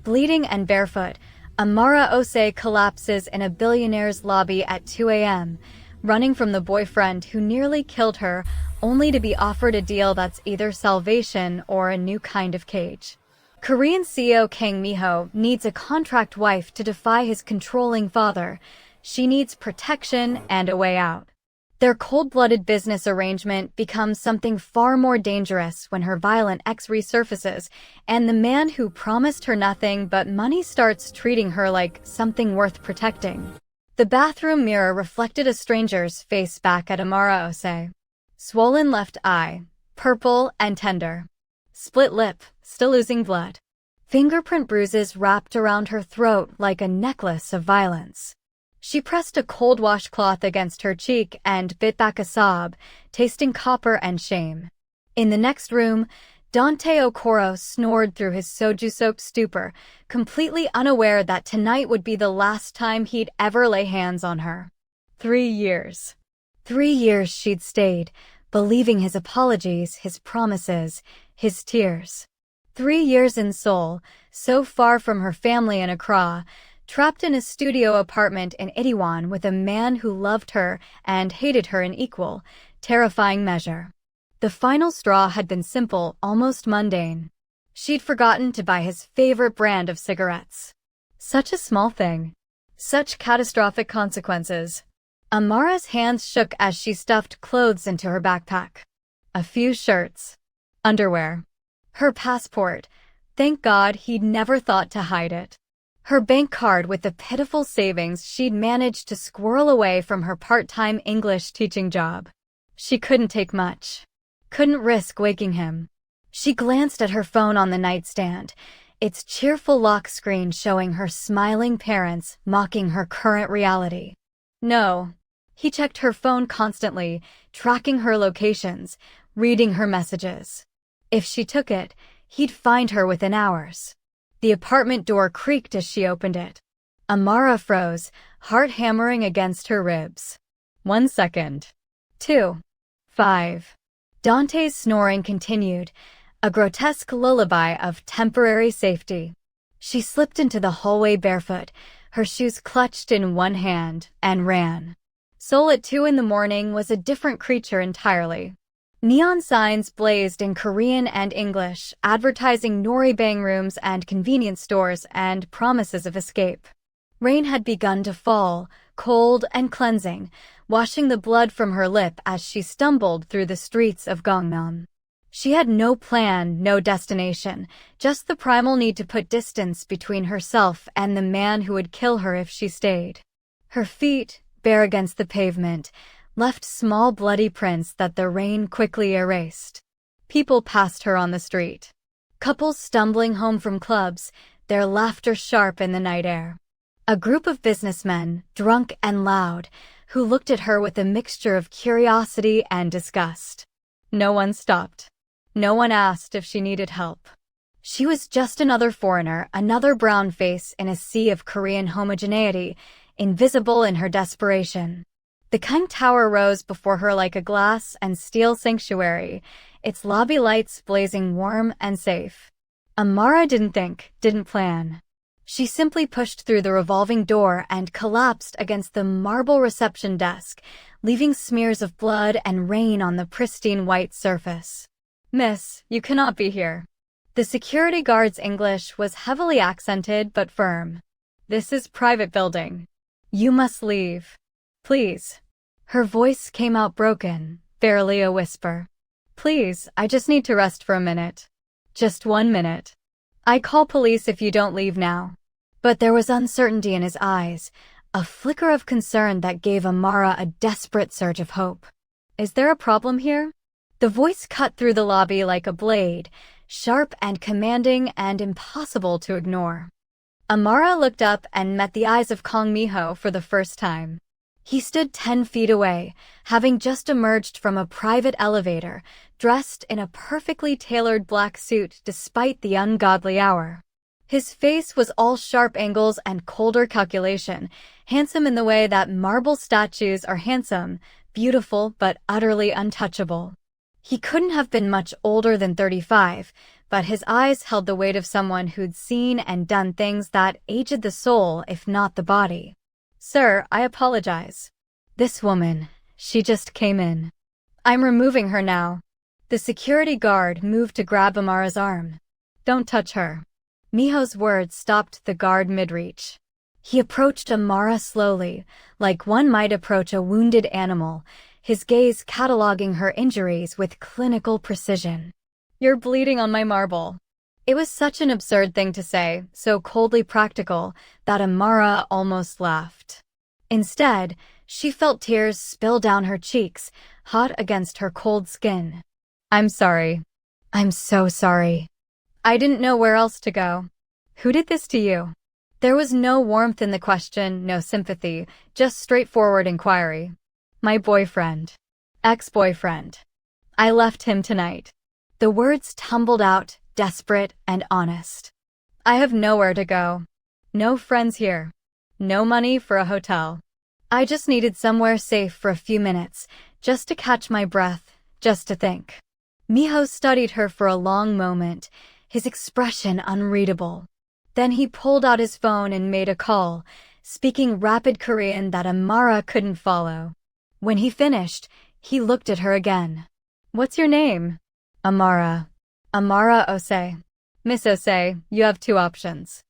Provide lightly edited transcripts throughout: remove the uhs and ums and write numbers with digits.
Bleeding and barefoot, Amara Ose collapses in a Billionaire's lobby at 2 a.m., running from the boyfriend who nearly killed her, only to be offered a deal that's either salvation or a new kind of cage. Korean CEO Kang Minho needs a contract wife to defy his controlling father. She needs protection and a way out. Their cold-blooded business arrangement becomes something far more dangerous when her violent ex resurfaces, and the man who promised her nothing but money starts treating her like something worth protecting. The bathroom mirror reflected a stranger's face back at Amara Ose. Swollen left eye, purple and tender. Split lip, still oozing blood. Fingerprint bruises wrapped around her throat like a necklace of violence. She pressed a cold washcloth against her cheek and bit back a sob, tasting copper and shame. In the next room, Dante Okoro snored through his soju-soaked stupor, completely unaware that tonight would be the last time he'd ever lay hands on her. 3 years. 3 years she'd stayed, believing his apologies, his promises, his tears. 3 years in Seoul, so far from her family in Accra, trapped in a studio apartment in Itaewon with a man who loved her and hated her in equal, terrifying measure. The final straw had been simple, almost mundane. She'd forgotten to buy his favorite brand of cigarettes. Such a small thing. Such catastrophic consequences. Amara's hands shook as she stuffed clothes into her backpack. A few shirts. Underwear. Her passport. Thank God he'd never thought to hide it. Her bank card with the pitiful savings she'd managed to squirrel away from her part-time English teaching job. She couldn't take much. Couldn't risk waking him. She glanced at her phone on the nightstand, its cheerful lock screen showing her smiling parents mocking her current reality. No. He checked her phone constantly, tracking her locations, reading her messages. If she took it, he'd find her within hours. The apartment door creaked as she opened it. Amara froze, heart hammering against her ribs. 1 second. 2. 5. Dante's snoring continued, a grotesque lullaby of temporary safety. She slipped into the hallway barefoot, her shoes clutched in one hand, and ran. Seoul at 2 in the morning was a different creature entirely. Neon signs blazed in Korean and English, advertising noribang rooms and convenience stores and promises of escape. Rain had begun to fall, cold and cleansing, washing the blood from her lip as she stumbled through the streets of Gangnam. She had no plan, no destination, just the primal need to put distance between herself and the man who would kill her if she stayed. Her feet, bare against the pavement, left small bloody prints that the rain quickly erased. People passed her on the street. Couples stumbling home from clubs, their laughter sharp in the night air. A group of businessmen, drunk and loud, who looked at her with a mixture of curiosity and disgust. No one stopped. No one asked if she needed help. She was just another foreigner, another brown face in a sea of Korean homogeneity, invisible in her desperation. The Kang Tower rose before her like a glass and steel sanctuary, its lobby lights blazing warm and safe. Amara didn't plan. She simply pushed through the revolving door and collapsed against the marble reception desk, leaving smears of blood and rain on the pristine white surface. "Miss, you cannot be here." The security guard's English was heavily accented but firm. "This is private building. You must leave. Please." Her voice came out broken, barely a whisper. "Please, I just need to rest for a minute. Just 1 minute. I call police if you don't leave now." But there was uncertainty in his eyes, a flicker of concern that gave Amara a desperate surge of hope. "Is there a problem here?" The voice cut through the lobby like a blade, sharp and commanding and impossible to ignore. Amara looked up and met the eyes of Kang Minho for the first time. He stood 10 feet away, having just emerged from a private elevator, dressed in a perfectly tailored black suit despite the ungodly hour. His face was all sharp angles and colder calculation, handsome in the way that marble statues are handsome, beautiful but utterly untouchable. He couldn't have been much older than 35, but his eyes held the weight of someone who'd seen and done things that aged the soul, if not the body. "Sir, I apologize. This woman, she just came in. I'm removing her now." The security guard moved to grab Amara's arm. "Don't touch her." Minho's words stopped the guard mid-reach. He approached Amara slowly, like one might approach a wounded animal, his gaze cataloging her injuries with clinical precision. "You're bleeding on my marble." It was such an absurd thing to say, so coldly practical, that Amara almost laughed. Instead, she felt tears spill down her cheeks, hot against her cold skin. "I'm sorry. I'm so sorry. I didn't know where else to go. Who did this to you?" There was no warmth in the question, no sympathy, just straightforward inquiry. "My boyfriend. Ex-boyfriend. I left him tonight." The words tumbled out, desperate and honest. "I have nowhere to go. No friends here. No money for a hotel. I just needed somewhere safe for a few minutes, just to catch my breath, just to think." Minho studied her for a long moment, his expression unreadable. Then he pulled out his phone and made a call, speaking rapid Korean that Amara couldn't follow. When he finished, he looked at her again. "What's your name?" "Amara." "Amara Osei." "Miss Osei, you have two options.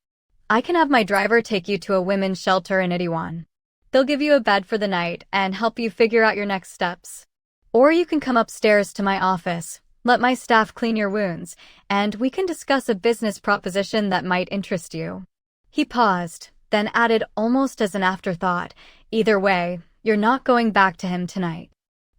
I can have my driver take you to a women's shelter in Itaewon. They'll give you a bed for the night and help you figure out your next steps. Or you can come upstairs to my office, let my staff clean your wounds, and we can discuss a business proposition that might interest you." He paused, then added almost as an afterthought, "Either way, you're not going back to him tonight."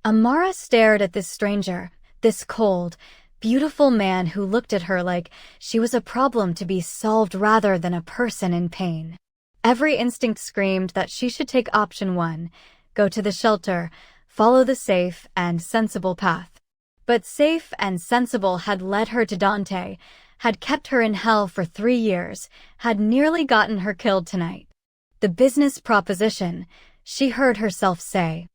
Amara stared at this stranger, this cold, beautiful man who looked at her like she was a problem to be solved rather than a person in pain. Every instinct screamed that she should take option one, go to the shelter, follow the safe and sensible path. But safe and sensible had led her to Dante, had kept her in hell for 3 years, had nearly gotten her killed tonight. The business proposition, she heard herself say.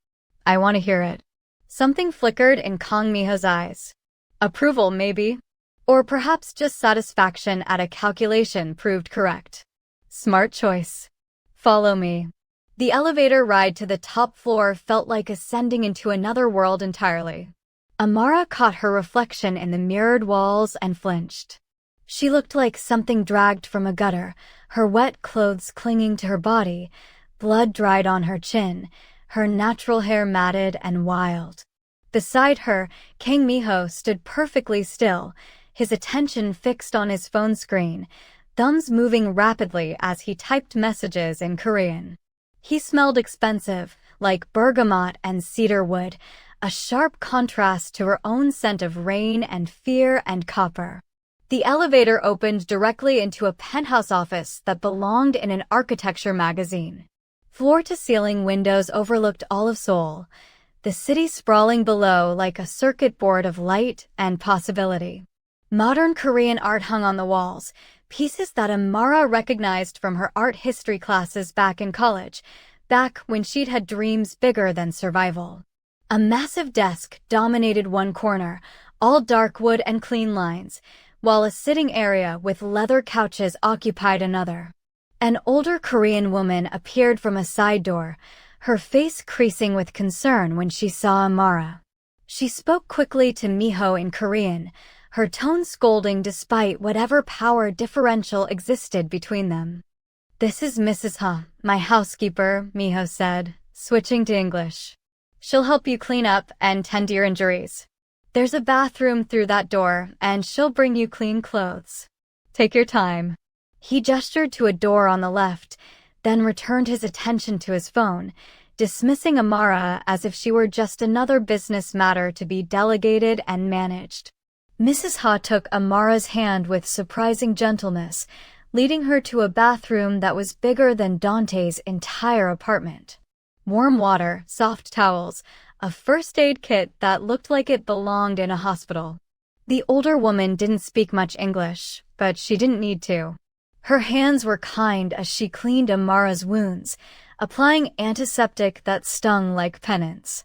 "I want to hear it." Something flickered in Kang Minho's eyes. Approval, maybe. Or perhaps just satisfaction at a calculation proved correct. Smart choice. "Follow me." The elevator ride to the top floor felt like ascending into another world entirely. Amara caught her reflection in the mirrored walls and flinched. She looked like something dragged from a gutter, her wet clothes clinging to her body, blood dried on her chin, her natural hair matted and wild. Beside her, Kang Minho stood perfectly still, his attention fixed on his phone screen, thumbs moving rapidly as he typed messages in Korean. He smelled expensive, like bergamot and cedar wood, a sharp contrast to her own scent of rain and fear and copper. The elevator opened directly into a penthouse office that belonged in an architecture magazine. Floor-to-ceiling windows overlooked all of Seoul, the city sprawling below like a circuit board of light and possibility. Modern Korean art hung on the walls, pieces that Amara recognized from her art history classes back in college, back when she'd had dreams bigger than survival. A massive desk dominated one corner, all dark wood and clean lines, while a sitting area with leather couches occupied another. An older Korean woman appeared from a side door, her face creasing with concern when she saw Amara. She spoke quickly to Minho in Korean, her tone scolding despite whatever power differential existed between them. "This is Mrs. Ha, my housekeeper," Minho said, switching to English. "She'll help you clean up and tend to your injuries. There's a bathroom through that door, and she'll bring you clean clothes. Take your time." He gestured to a door on the left, then returned his attention to his phone, dismissing Amara as if she were just another business matter to be delegated and managed. Mrs. Ha took Amara's hand with surprising gentleness, leading her to a bathroom that was bigger than Dante's entire apartment. Warm water, soft towels, a first aid kit that looked like it belonged in a hospital. The older woman didn't speak much English, but she didn't need to. Her hands were kind as she cleaned Amara's wounds, applying antiseptic that stung like penance.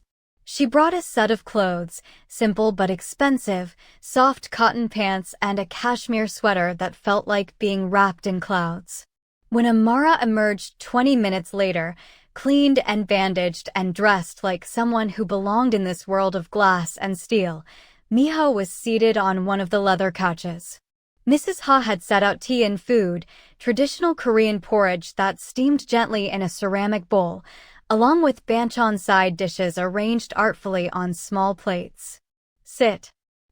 She brought a set of clothes, simple but expensive, soft cotton pants and a cashmere sweater that felt like being wrapped in clouds. When Amara emerged 20 minutes later, cleaned and bandaged and dressed like someone who belonged in this world of glass and steel, Minho was seated on one of the leather couches. Mrs. Ha had set out tea and food, traditional Korean porridge that steamed gently in a ceramic bowl, along with banchan side dishes arranged artfully on small plates. Sit.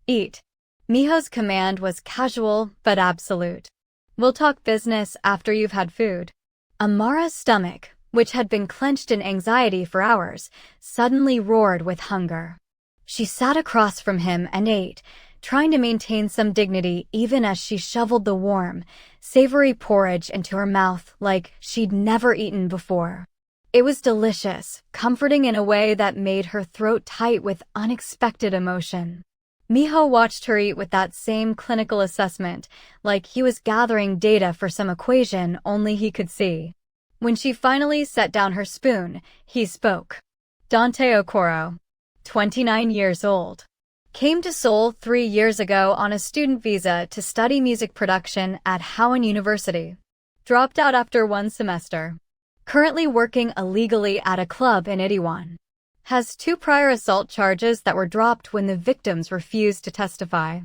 Eat. Minho's command was casual but absolute. We'll talk business after you've had food. Amara's stomach, which had been clenched in anxiety for hours, suddenly roared with hunger. She sat across from him and ate, trying to maintain some dignity even as she shoveled the warm, savory porridge into her mouth like she'd never eaten before. It was delicious, comforting in a way that made her throat tight with unexpected emotion. Minho watched her eat with that same clinical assessment, like he was gathering data for some equation only he could see. When she finally set down her spoon, he spoke. Dante Okoro, 29 years old. Came to Seoul 3 years ago on a student visa to study music production at Howon University. Dropped out after 1 semester. Currently working illegally at a club in Itaewon. Has 2 prior assault charges that were dropped when the victims refused to testify.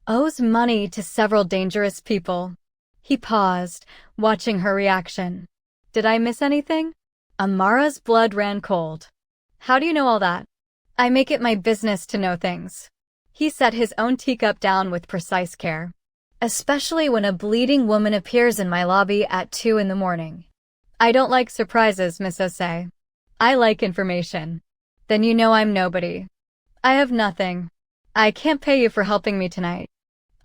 Owes money to several dangerous people. He paused, watching her reaction. Did I miss anything? Amara's blood ran cold. How do you know all that? I make it my business to know things. He set his own teacup down with precise care. Especially when a bleeding woman appears in my lobby at 2 in the morning. I don't like surprises, Miss Ose. I like information. Then you know I'm nobody. I have nothing. I can't pay you for helping me tonight.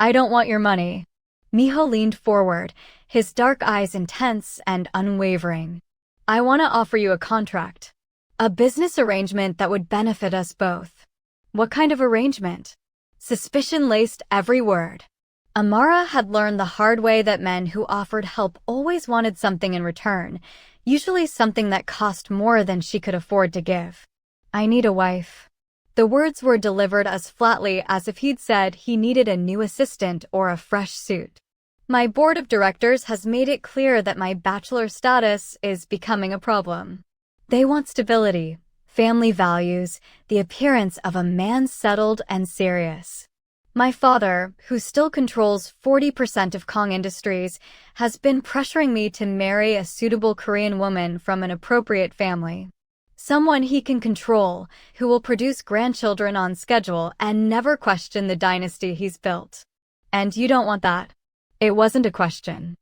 I don't want your money. Minho leaned forward, his dark eyes intense and unwavering. I want to offer you a contract. A business arrangement that would benefit us both. What kind of arrangement? Suspicion laced every word. Amara had learned the hard way that men who offered help always wanted something in return, usually something that cost more than she could afford to give. I need a wife. The words were delivered as flatly as if he'd said he needed a new assistant or a fresh suit. My board of directors has made it clear that my bachelor status is becoming a problem. They want stability, family values, the appearance of a man settled and serious. My father, who still controls 40% of Kang Industries, has been pressuring me to marry a suitable Korean woman from an appropriate family. Someone he can control, who will produce grandchildren on schedule and never question the dynasty he's built. And you don't want that. It wasn't a question.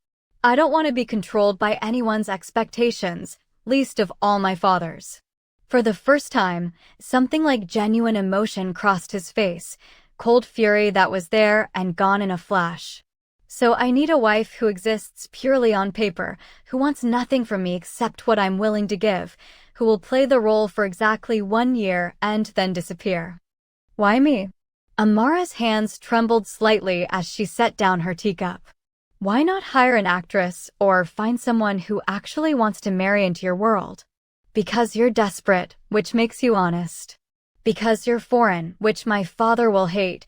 I don't want to be controlled by anyone's expectations, least of all my father's. For the first time, something like genuine emotion crossed his face, cold fury that was there and gone in a flash. So I need a wife who exists purely on paper, who wants nothing from me except what I'm willing to give, who will play the role for exactly 1 year and then disappear. Why me? Amara's hands trembled slightly as she set down her teacup. Why not hire an actress or find someone who actually wants to marry into your world? Because you're desperate, which makes you honest. Because you're foreign, which my father will hate,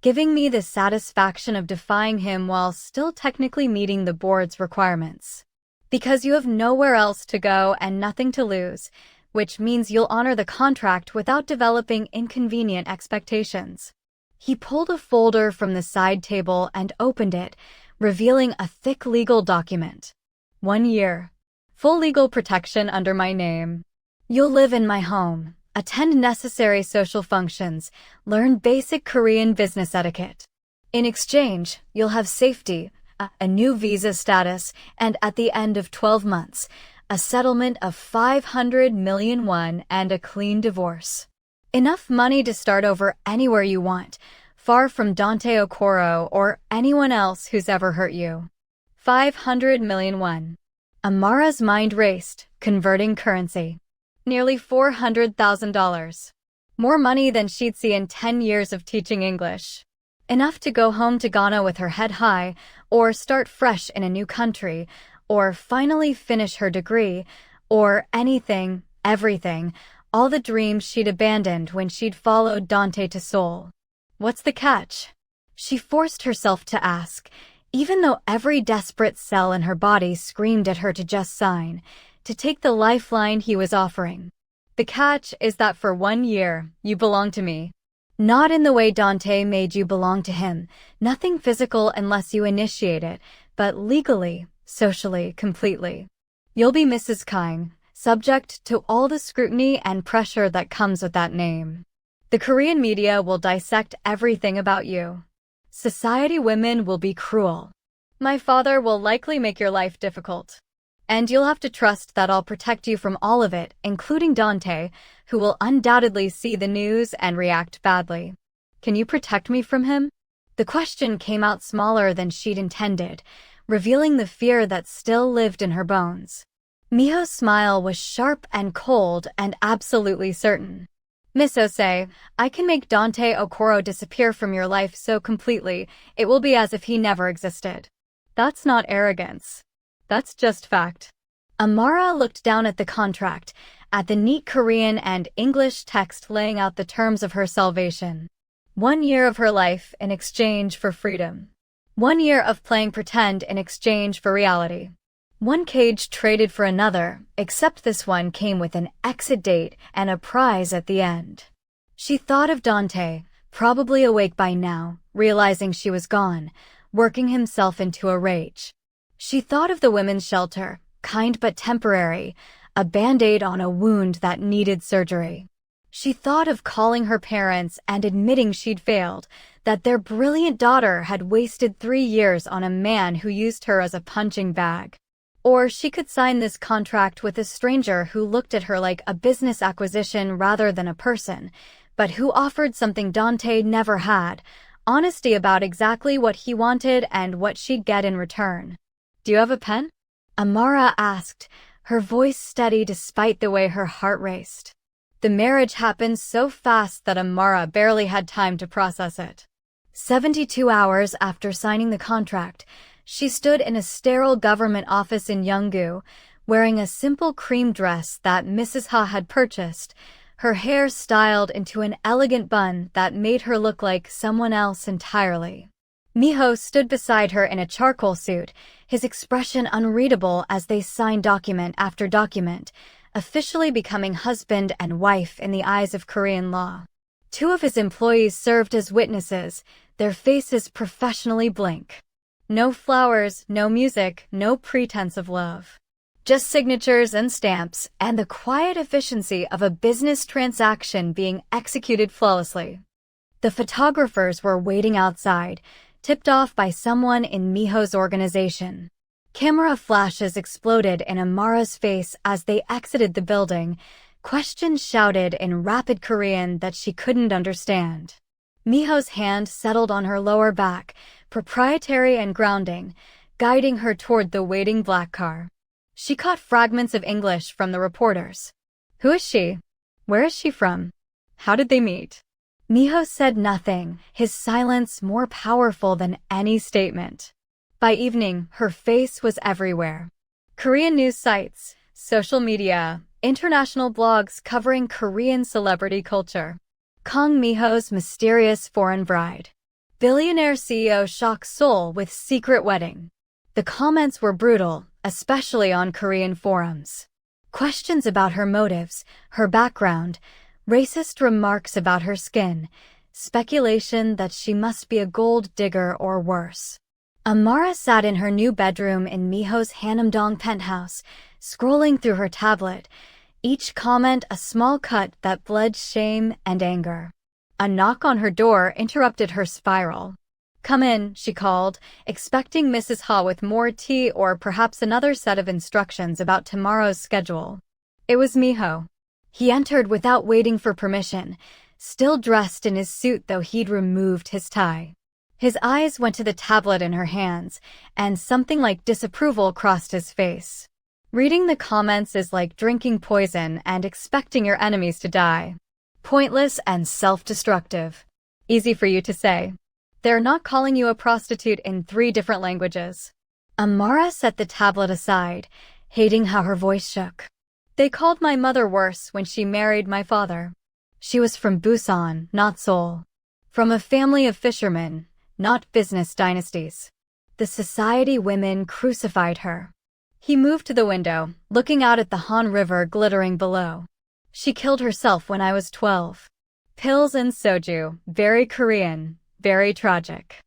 giving me the satisfaction of defying him while still technically meeting the board's requirements. Because you have nowhere else to go and nothing to lose, which means you'll honor the contract without developing inconvenient expectations. He pulled a folder from the side table and opened it, revealing a thick legal document. 1 year. Full legal protection under my name. You'll live in my home, attend necessary social functions, learn basic Korean business etiquette. In exchange, you'll have safety, a new visa status, and at the end of 12 months, a settlement of 500 million won and a clean divorce. Enough money to start over anywhere you want, far from Dante Okoro or anyone else who's ever hurt you. 500 million won. Amara's mind raced, converting currency. Nearly $400,000. More money than she'd see in 10 years of teaching English. Enough to go home to Ghana with her head high, or start fresh in a new country, or finally finish her degree, or anything, everything, all the dreams she'd abandoned when she'd followed Dante to Seoul. What's the catch? She forced herself to ask, even though every desperate cell in her body screamed at her to just sign, to take the lifeline he was offering. The catch is that for 1 year, you belong to me. Not in the way Dante made you belong to him, nothing physical unless you initiate it, but legally, socially, completely. You'll be Mrs. Kang, subject to all the scrutiny and pressure that comes with that name. The Korean media will dissect everything about you. Society women will be cruel. My father will likely make your life difficult. And you'll have to trust that I'll protect you from all of it, including Dante, who will undoubtedly see the news and react badly. Can you protect me from him? The question came out smaller than she'd intended, revealing the fear that still lived in her bones. Minho's smile was sharp and cold and absolutely certain. Miss Osei, I can make Dante Okoro disappear from your life so completely, it will be as if he never existed. That's not arrogance. That's just fact. Amara looked down at the contract, at the neat Korean and English text laying out the terms of her salvation. 1 year of her life in exchange for freedom. 1 year of playing pretend in exchange for reality. One cage traded for another, except this one came with an exit date and a prize at the end. She thought of Dante, probably awake by now, realizing she was gone, working himself into a rage. She thought of the women's shelter, kind but temporary, a band-aid on a wound that needed surgery. She thought of calling her parents and admitting she'd failed, that their brilliant daughter had wasted 3 years on a man who used her as a punching bag. Or she could sign this contract with a stranger who looked at her like a business acquisition rather than a person, but who offered something Dante never had, honesty about exactly what he wanted and what she'd get in return. Do you have a pen? Amara asked, her voice steady despite the way her heart raced. The marriage happened so fast that Amara barely had time to process it. 72 hours after signing the contract, she stood in a sterile government office in Yeonggu, wearing a simple cream dress that Mrs. Ha had purchased, her hair styled into an elegant bun that made her look like someone else entirely. Minho stood beside her in a charcoal suit, his expression unreadable as they signed document after document, officially becoming husband and wife in the eyes of Korean law. 2 of his employees served as witnesses, their faces professionally blank. No flowers, no music, no pretense of love. Just signatures and stamps, and the quiet efficiency of a business transaction being executed flawlessly. The photographers were waiting outside, tipped off by someone in Minho's organization. Camera flashes exploded in Amara's face as they exited the building, questions shouted in rapid Korean that she couldn't understand. Minho's hand settled on her lower back, proprietary and grounding, guiding her toward the waiting black car. She caught fragments of English from the reporters. Who is she? Where is she from? How did they meet? Minho said nothing, his silence more powerful than any statement. By evening, her face was everywhere. Korean news sites, social media, international blogs covering Korean celebrity culture. Kang Minho's mysterious foreign bride. Billionaire CEO shocks Seoul with secret wedding. The comments were brutal, especially on Korean forums. Questions about her motives, her background, racist remarks about her skin, speculation that she must be a gold digger or worse. Amara sat in her new bedroom in Minho's Hanamdong penthouse, scrolling through her tablet, each comment a small cut that bled shame and anger. A knock on her door interrupted her spiral. Come in, she called, expecting Mrs. Ha with more tea or perhaps another set of instructions about tomorrow's schedule. It was Minho. He entered without waiting for permission, still dressed in his suit though he'd removed his tie. His eyes went to the tablet in her hands, and something like disapproval crossed his face. Reading the comments is like drinking poison and expecting your enemies to die. Pointless and self-destructive. Easy for you to say. They're not calling you a prostitute in 3 different languages. Amara set the tablet aside, hating how her voice shook. They called my mother worse when she married my father. She was from Busan, not Seoul. From a family of fishermen, not business dynasties. The society women crucified her. He moved to the window, looking out at the Han River glittering below. She killed herself when I was 12. Pills and soju, very Korean, very tragic.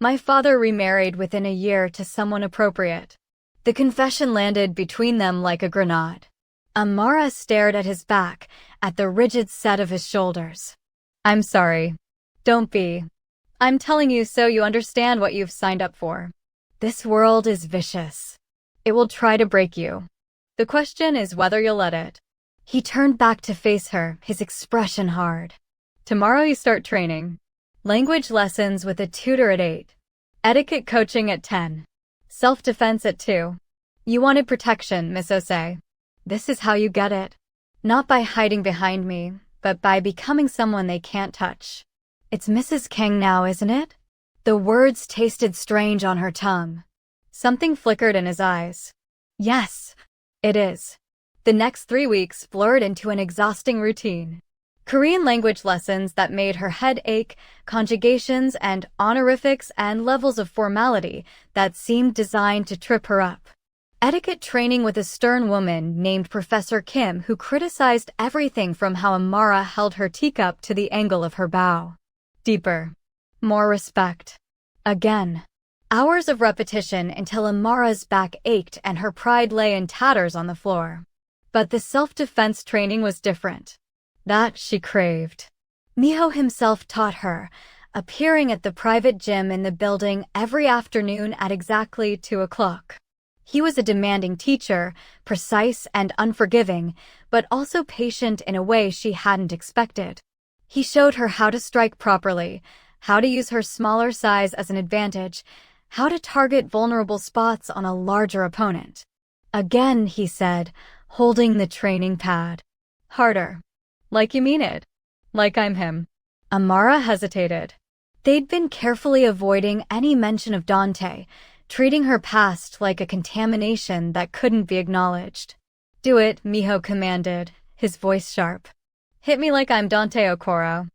My father remarried within a year to someone appropriate. The confession landed between them like a grenade. Amara stared at his back, at the rigid set of his shoulders. I'm sorry. Don't be. I'm telling you so you understand what you've signed up for. This world is vicious. It will try to break you. The question is whether you'll let it. He turned back to face her, his expression hard. Tomorrow you start training. Language lessons with a tutor at 8. Etiquette coaching at 10. Self-defense at 2. You wanted protection, Miss Osei. This is how you get it. Not by hiding behind me, but by becoming someone they can't touch. It's Mrs. Kang now, isn't it? The words tasted strange on her tongue. Something flickered in his eyes. Yes, it is. The next 3 weeks blurred into an exhausting routine. Korean language lessons that made her head ache, conjugations and honorifics and levels of formality that seemed designed to trip her up. Etiquette training with a stern woman named Professor Kim who criticized everything from how Amara held her teacup to the angle of her bow. Deeper. More respect. Again. Hours of repetition until Amara's back ached and her pride lay in tatters on the floor. But the self-defense training was different. That she craved. Minho himself taught her, appearing at the private gym in the building every afternoon at exactly 2 o'clock. He was a demanding teacher, precise and unforgiving, but also patient in a way she hadn't expected. He showed her how to strike properly, how to use her smaller size as an advantage, how to target vulnerable spots on a larger opponent. Again, he said, holding the training pad. Harder. Like you mean it. Like I'm him. Amara hesitated. They'd been carefully avoiding any mention of Dante, treating her past like a contamination that couldn't be acknowledged. Do it, Minho commanded, his voice sharp. Hit me like I'm Dante Okoro.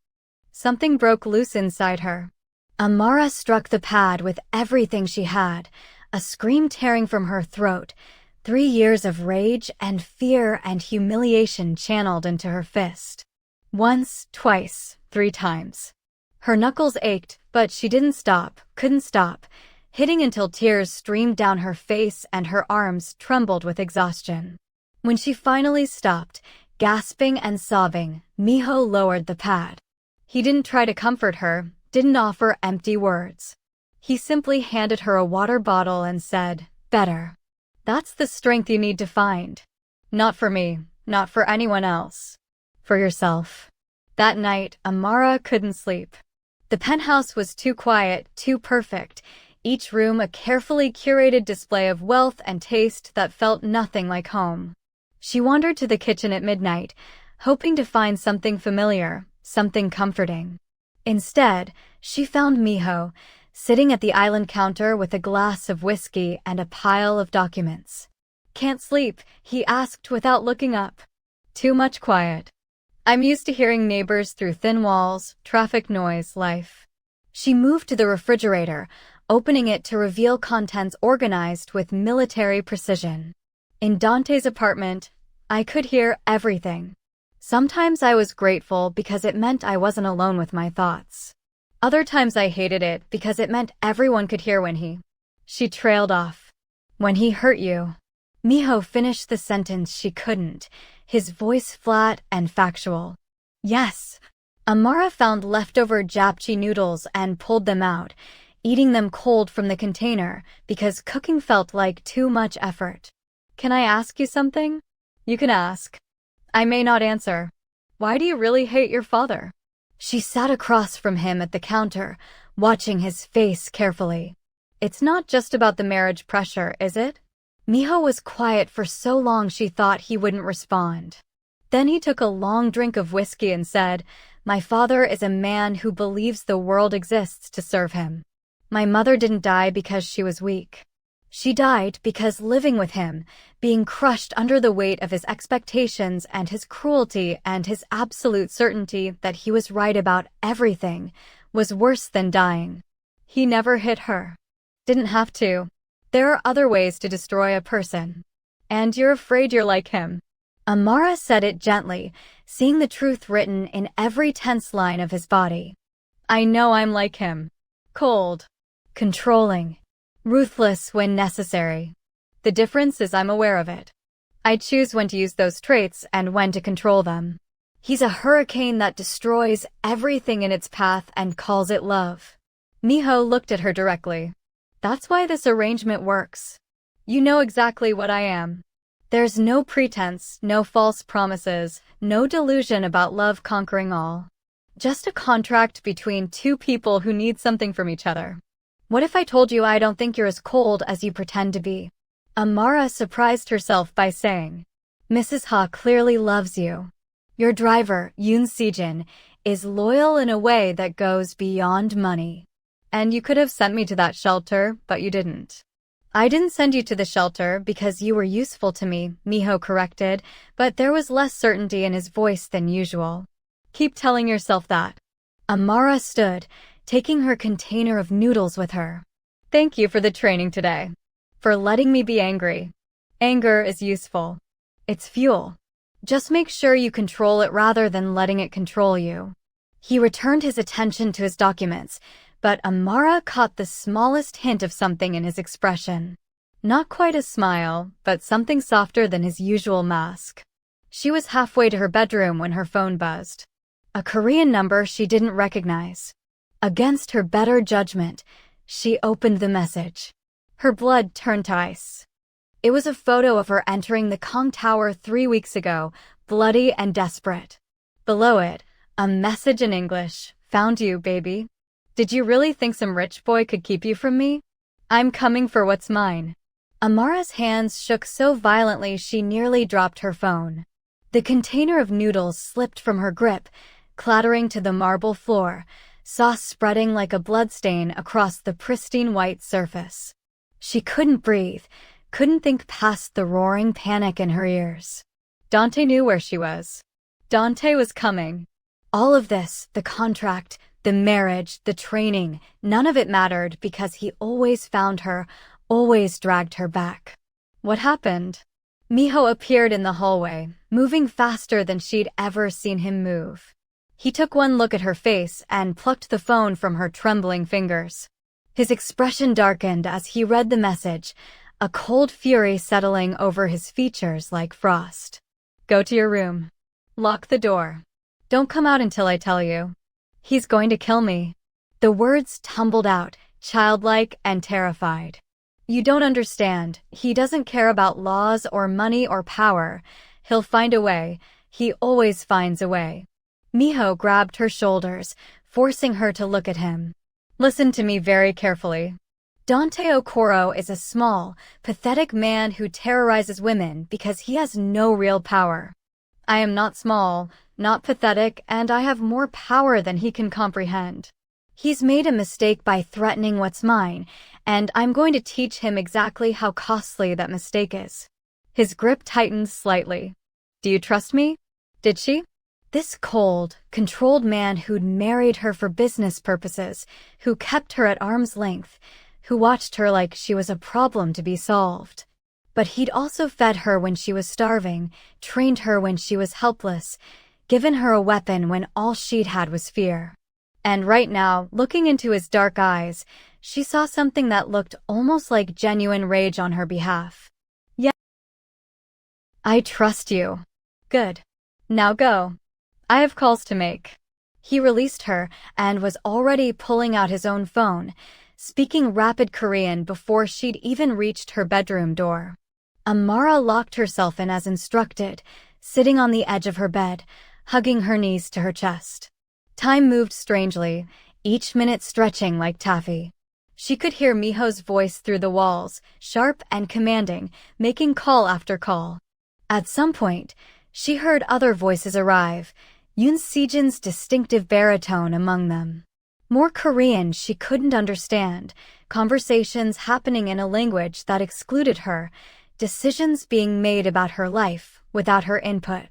Something broke loose inside her. Amara struck the pad with everything she had, a scream tearing from her throat, 3 years of rage and fear and humiliation channeled into her fist. Once, twice, 3 times. Her knuckles ached, but she didn't stop, couldn't stop, hitting until tears streamed down her face and her arms trembled with exhaustion. When she finally stopped, gasping and sobbing, Minho lowered the pad. He didn't try to comfort her, didn't offer empty words. He simply handed her a water bottle and said, "Better. That's the strength you need to find. Not for me, not for anyone else. For yourself." That night, Amara couldn't sleep. The penthouse was too quiet, too perfect, each room a carefully curated display of wealth and taste that felt nothing like home. She wandered to the kitchen at midnight, hoping to find something familiar, something comforting. Instead, she found Minho, sitting at the island counter with a glass of whiskey and a pile of documents. "Can't sleep?" he asked without looking up. "Too much quiet. I'm used to hearing neighbors through thin walls, traffic noise, life." She moved to the refrigerator, opening it to reveal contents organized with military precision. In Dante's apartment, I could hear everything. Sometimes I was grateful because it meant I wasn't alone with my thoughts. Other times I hated it because it meant everyone could hear when he... She trailed off. "When he hurt you." Minho finished the sentence she couldn't, his voice flat and factual. "Yes." Amara found leftover japchae noodles and pulled them out, eating them cold from the container because cooking felt like too much effort. "Can I ask you something?" "You can ask. I may not answer. Why do you really hate your father?" She sat across from him at the counter, watching his face carefully. "It's not just about the marriage pressure, is it?" Minho was quiet for so long she thought he wouldn't respond. Then he took a long drink of whiskey and said, "My father is a man who believes the world exists to serve him. My mother didn't die because she was weak. She died because living with him, being crushed under the weight of his expectations and his cruelty and his absolute certainty that he was right about everything, was worse than dying. He never hit her. Didn't have to. There are other ways to destroy a person. And you're afraid you're like him. Amara said it gently, seeing the truth written in every tense line of his body. I know I'm like him. Cold. Controlling. Ruthless when necessary. The difference is I'm aware of it. I choose when to use those traits and when to control them. He's a hurricane that destroys everything in its path and calls it love. Minho looked at her directly. That's why this arrangement works. You know exactly what I am. There's no pretense, no false promises, no delusion about love conquering all. Just a contract between two people who need something from each other. What if I told you I don't think you're as cold as you pretend to be? Amara surprised herself by saying, Mrs. Ha clearly loves you. Your driver, Yoon Se-jin, is loyal in a way that goes beyond money. And you could have sent me to that shelter, but you didn't. I didn't send you to the shelter because you were useful to me, Minho corrected, but there was less certainty in his voice than usual. Keep telling yourself that. Amara stood, taking her container of noodles with her. Thank you for the training today. For letting me be angry. Anger is useful. It's fuel. Just make sure you control it rather than letting it control you. He returned his attention to his documents, but Amara caught the smallest hint of something in his expression. Not quite a smile, but something softer than his usual mask. She was halfway to her bedroom when her phone buzzed. A Korean number she didn't recognize. Against her better judgment, she opened the message. Her blood turned to ice. It was a photo of her entering the Kang Tower 3 weeks ago, bloody and desperate. Below it, a message in English, "Found you, baby. Did you really think some rich boy could keep you from me? I'm coming for what's mine." Amara's hands shook so violently she nearly dropped her phone. The container of noodles slipped from her grip, clattering to the marble floor, sauce spreading like a bloodstain across the pristine white surface. She couldn't breathe, couldn't think past the roaring panic in her ears. Dante knew where she was. Dante was coming. All of this, the contract, the marriage, the training, none of it mattered because he always found her, always dragged her back. What happened? Minho appeared in the hallway, moving faster than she'd ever seen him move. He took one look at her face and plucked the phone from her trembling fingers. His expression darkened as he read the message, a cold fury settling over his features like frost. Go to your room. Lock the door. Don't come out until I tell you. He's going to kill me. The words tumbled out, childlike and terrified. You don't understand. He doesn't care about laws or money or power. He'll find a way. He always finds a way. Minho grabbed her shoulders, forcing her to look at him. Listen to me very carefully. Dante Okoro is a small, pathetic man who terrorizes women because he has no real power. I am not small, not pathetic, and I have more power than he can comprehend. He's made a mistake by threatening what's mine, and I'm going to teach him exactly how costly that mistake is. His grip tightened slightly. Do you trust me? Did she? This cold, controlled man who'd married her for business purposes, who kept her at arm's length, who watched her like she was a problem to be solved. But he'd also fed her when she was starving, trained her when she was helpless, given her a weapon when all she'd had was fear. And right now, looking into his dark eyes, she saw something that looked almost like genuine rage on her behalf. Yeah. I trust you. Good. Now go. I have calls to make. He released her and was already pulling out his own phone, speaking rapid Korean before she'd even reached her bedroom door. Amara locked herself in as instructed, sitting on the edge of her bed, hugging her knees to her chest. Time moved strangely, each minute stretching like taffy. She could hear Minho's voice through the walls, sharp and commanding, making call after call. At some point, she heard other voices arrive, Yoon Se-jin's distinctive baritone among them. More Korean she couldn't understand, conversations happening in a language that excluded her, decisions being made about her life without her input.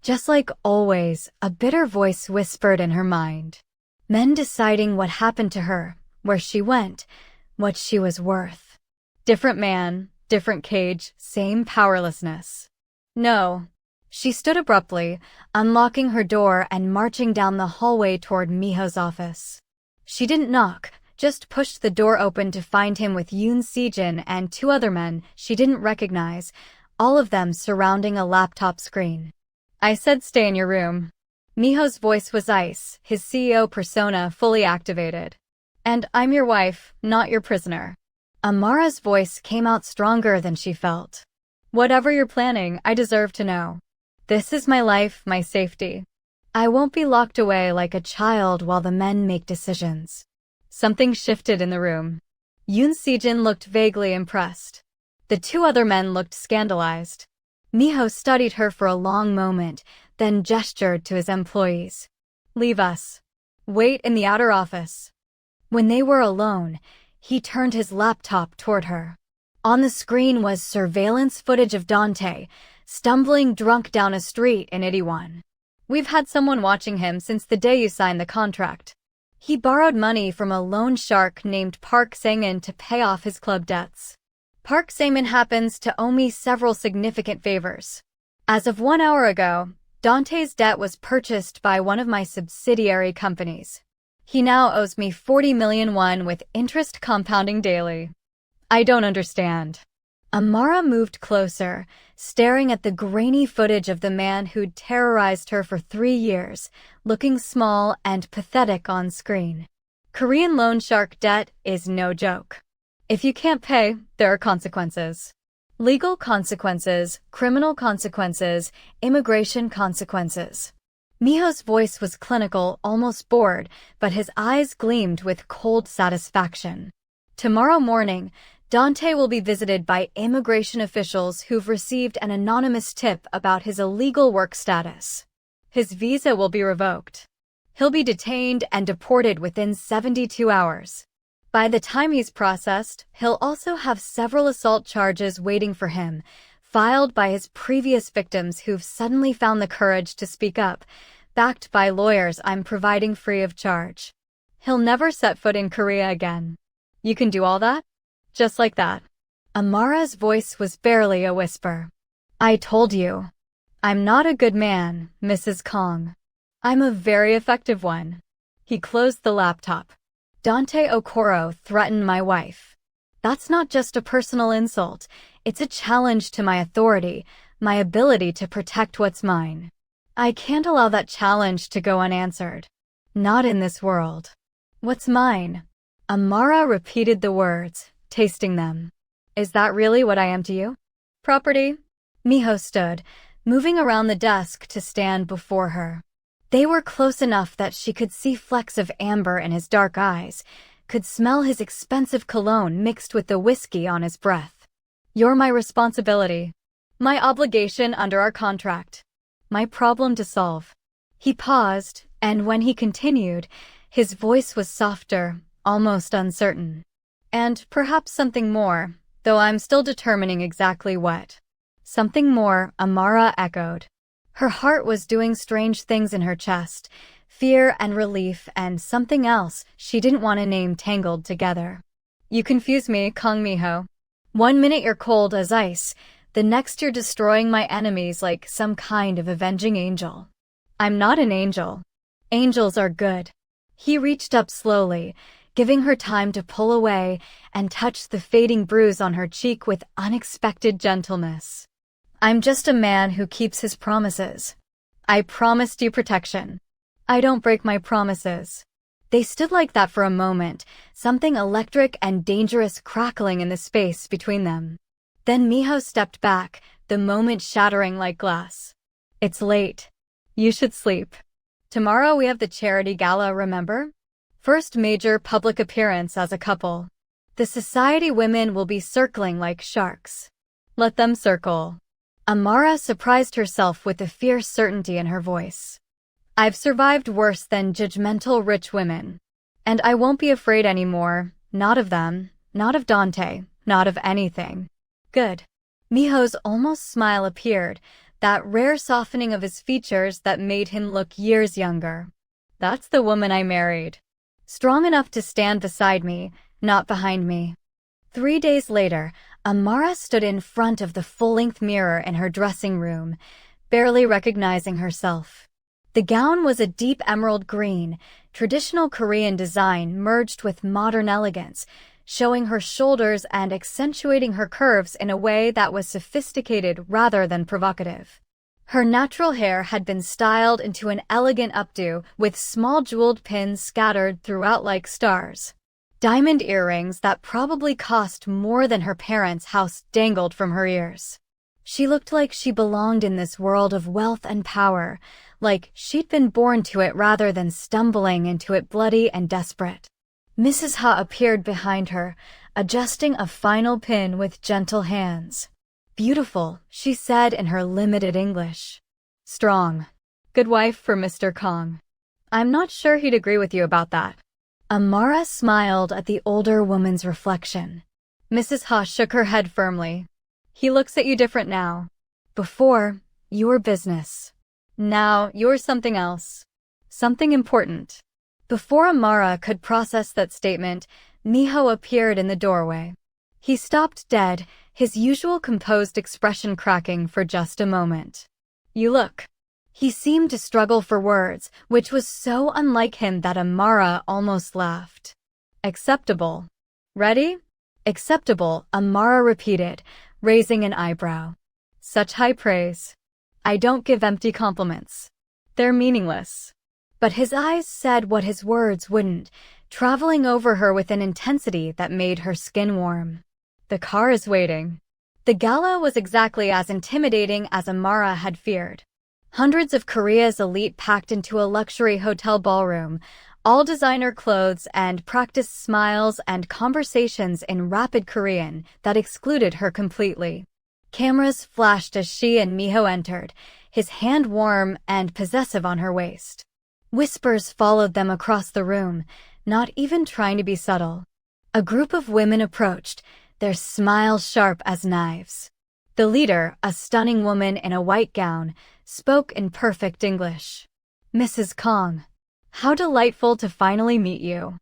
Just like always, a bitter voice whispered in her mind. Men deciding what happened to her, where she went, what she was worth. Different man, different cage, same powerlessness. No. She stood abruptly, unlocking her door and marching down the hallway toward Minho's office. She didn't knock, just pushed the door open to find him with Yoon Se-jin and two other men she didn't recognize, all of them surrounding a laptop screen. I said stay in your room. Minho's voice was ice, his CEO persona fully activated. And I'm your wife, not your prisoner. Amara's voice came out stronger than she felt. Whatever you're planning, I deserve to know. This is my life, my safety. I won't be locked away like a child while the men make decisions. Something shifted in the room. Yoon Se-jin looked vaguely impressed. The two other men looked scandalized. Minho studied her for a long moment, then gestured to his employees. Leave us. Wait in the outer office. When they were alone, he turned his laptop toward her. On the screen was surveillance footage of Dante, stumbling drunk down a street in Itaewon. We've had someone watching him since the day you signed the contract. He borrowed money from a loan shark named Park Sang-in to pay off his club debts. Park Sang-in happens to owe me several significant favors. As of 1 hour ago, Dante's debt was purchased by one of my subsidiary companies. He now owes me 40 million won with interest compounding daily. I don't understand. Amara moved closer, staring at the grainy footage of the man who'd terrorized her for 3 years, looking small and pathetic on screen. Korean loan shark debt is no joke. If you can't pay, there are consequences. Legal consequences, criminal consequences, immigration consequences. Minho's voice was clinical, almost bored, but his eyes gleamed with cold satisfaction. Tomorrow morning, Dante will be visited by immigration officials who've received an anonymous tip about his illegal work status. His visa will be revoked. He'll be detained and deported within 72 hours. By the time he's processed, he'll also have several assault charges waiting for him, filed by his previous victims who've suddenly found the courage to speak up, backed by lawyers I'm providing free of charge. He'll never set foot in Korea again. You can do all that? Just like that. Amara's voice was barely a whisper. I told you. I'm not a good man, Mrs. Kang. I'm a very effective one. He closed the laptop. Dante Okoro threatened my wife. That's not just a personal insult. It's a challenge to my authority, my ability to protect what's mine. I can't allow that challenge to go unanswered. Not in this world. What's mine? Amara repeated the words, tasting them. Is that really what I am to you? Property? Minho stood, moving around the desk to stand before her. They were close enough that she could see flecks of amber in his dark eyes, could smell his expensive cologne mixed with the whiskey on his breath. You're my responsibility. My obligation under our contract. My problem to solve. He paused, and when he continued, his voice was softer, almost uncertain. And perhaps something more, though I'm still determining exactly what. Something more, Amara echoed. Her heart was doing strange things in her chest, fear and relief and something else she didn't want to name tangled together. You confuse me, Kang Minho. 1 minute you're cold as ice, the next you're destroying my enemies like some kind of avenging angel. I'm not an angel. Angels are good. He reached up slowly, giving her time to pull away and touch the fading bruise on her cheek with unexpected gentleness. I'm just a man who keeps his promises. I promised you protection. I don't break my promises. They stood like that for a moment, something electric and dangerous crackling in the space between them. Then Minho stepped back, the moment shattering like glass. It's late. You should sleep. Tomorrow we have the charity gala, remember? First major public appearance as a couple. The society women will be circling like sharks. Let them circle. Amara surprised herself with the fierce certainty in her voice. I've survived worse than judgmental rich women. And I won't be afraid anymore. Not of them, not of Dante, not of anything. Good. Miho's almost smile appeared, that rare softening of his features that made him look years younger. That's the woman I married. Strong enough to stand beside me, not behind me. 3 days later, Amara stood in front of the full-length mirror in her dressing room, barely recognizing herself. The gown was a deep emerald green, traditional Korean design merged with modern elegance, showing her shoulders and accentuating her curves in a way that was sophisticated rather than provocative. Her natural hair had been styled into an elegant updo with small jeweled pins scattered throughout like stars. Diamond earrings that probably cost more than her parents' house dangled from her ears. She looked like she belonged in this world of wealth and power, like she'd been born to it rather than stumbling into it bloody and desperate. Mrs. Ha appeared behind her, adjusting a final pin with gentle hands. Beautiful, she said in her limited English. Strong. Good wife for Mr. Kang. I'm not sure he'd agree with you about that. Amara smiled at the older woman's reflection. Mrs. Ha shook her head firmly. He looks at you different now. Before, you were business. Now, you're something else. Something important. Before Amara could process that statement, Minho appeared in the doorway. He stopped dead, his usual composed expression cracking for just a moment. You look. He seemed to struggle for words, which was so unlike him that Amara almost laughed. Acceptable. Ready? Acceptable, Amara repeated, raising an eyebrow. Such high praise. I don't give empty compliments. They're meaningless. But his eyes said what his words wouldn't, traveling over her with an intensity that made her skin warm. The car is waiting. The gala was exactly as intimidating as Amara had feared. Hundreds of Korea's elite packed into a luxury hotel ballroom, all designer clothes and practiced smiles and conversations in rapid Korean that excluded her completely. Cameras flashed as she and Minho entered, his hand warm and possessive on her waist. Whispers followed them across the room, not even trying to be subtle. A group of women approached, their smiles sharp as knives. The leader, a stunning woman in a white gown, spoke in perfect English. Mrs. Kang. How delightful to finally meet you.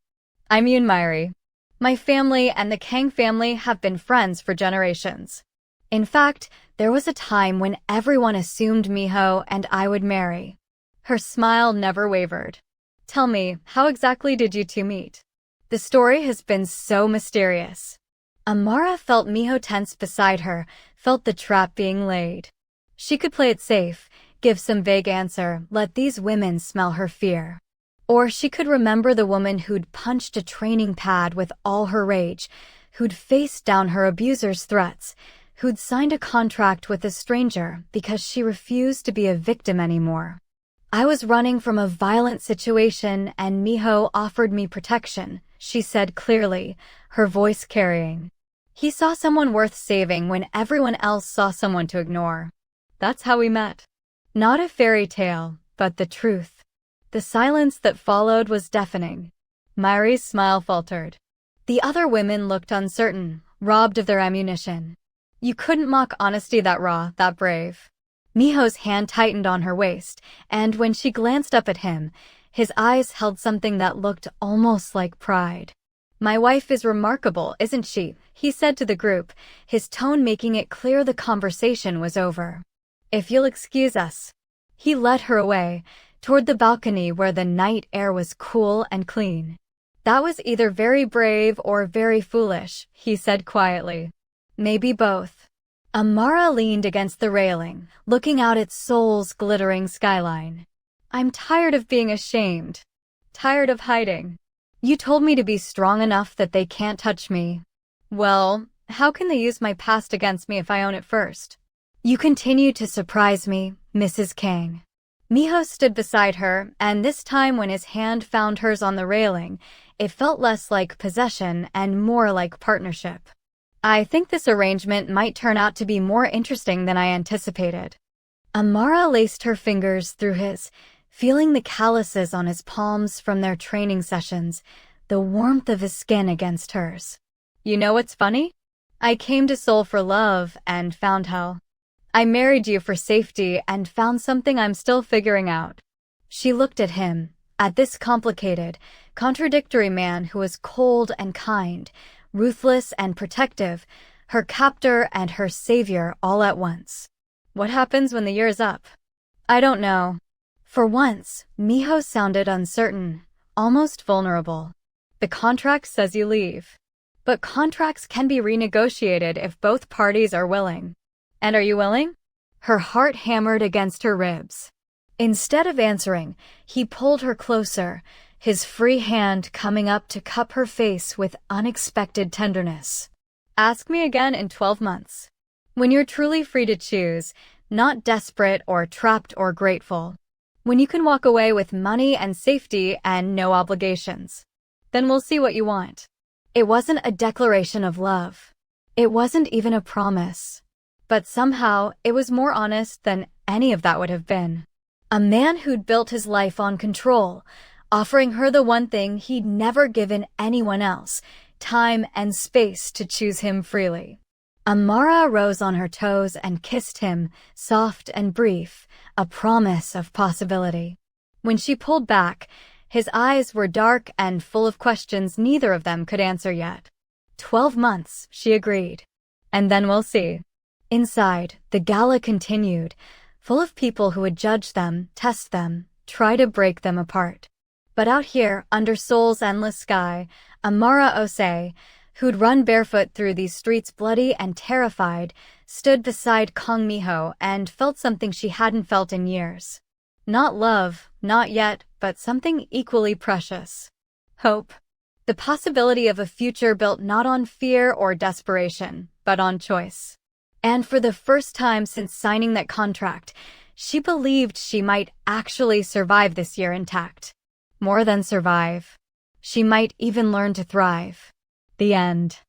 I'm Yoon Myri. My family and the Kang family have been friends for generations. In fact, there was a time when everyone assumed Minho and I would marry. Her smile never wavered. Tell me, how exactly did you two meet? The story has been so mysterious. Amara felt Minho tense beside her, felt the trap being laid. She could play it safe, give some vague answer, let these women smell her fear. Or she could remember the woman who'd punched a training pad with all her rage, who'd faced down her abuser's threats, who'd signed a contract with a stranger because she refused to be a victim anymore. I was running from a violent situation and Minho offered me protection, she said clearly, her voice carrying. He saw someone worth saving when everyone else saw someone to ignore. That's how we met. Not a fairy tale, but the truth. The silence that followed was deafening. Myri's smile faltered. The other women looked uncertain, robbed of their ammunition. You couldn't mock honesty that raw, that brave. Minho's hand tightened on her waist, and when she glanced up at him, his eyes held something that looked almost like pride. My wife is remarkable, isn't she? He said to the group, his tone making it clear the conversation was over. If you'll excuse us. He led her away, toward the balcony where the night air was cool and clean. That was either very brave or very foolish, he said quietly. Maybe both. Amara leaned against the railing, looking out at Seoul's glittering skyline. I'm tired of being ashamed. Tired of hiding. You told me to be strong enough that they can't touch me. Well, how can they use my past against me if I own it first? You continue to surprise me, Mrs. Kang. Minho stood beside her, and this time when his hand found hers on the railing, it felt less like possession and more like partnership. I think this arrangement might turn out to be more interesting than I anticipated. Amara laced her fingers through his, feeling the calluses on his palms from their training sessions, the warmth of his skin against hers. You know what's funny? I came to Seoul for love and found hell. I married you for safety and found something I'm still figuring out. She looked at him, at this complicated, contradictory man who was cold and kind, ruthless and protective, her captor and her savior all at once. What happens when the year's up? I don't know. For once, Minho sounded uncertain, almost vulnerable. The contract says you leave. But contracts can be renegotiated if both parties are willing. And are you willing? Her heart hammered against her ribs. Instead of answering, he pulled her closer, his free hand coming up to cup her face with unexpected tenderness. Ask me again in 12 months. When you're truly free to choose, not desperate or trapped or grateful. When you can walk away with money and safety and no obligations. Then we'll see what you want. It wasn't a declaration of love. It wasn't even a promise. But somehow, it was more honest than any of that would have been. A man who'd built his life on control, offering her the one thing he'd never given anyone else, time and space to choose him freely. Amara rose on her toes and kissed him, soft and brief, a promise of possibility. When she pulled back, his eyes were dark and full of questions neither of them could answer yet. 12 months, she agreed. And then we'll see. Inside, the gala continued, full of people who would judge them, test them, try to break them apart. But out here, under Seoul's endless sky, Amara Osei, who'd run barefoot through these streets bloody and terrified, stood beside Kang Minho and felt something she hadn't felt in years. Not love, not yet, but something equally precious. Hope. The possibility of a future built not on fear or desperation, but on choice. And for the first time since signing that contract, she believed she might actually survive this year intact. More than survive. She might even learn to thrive. The end.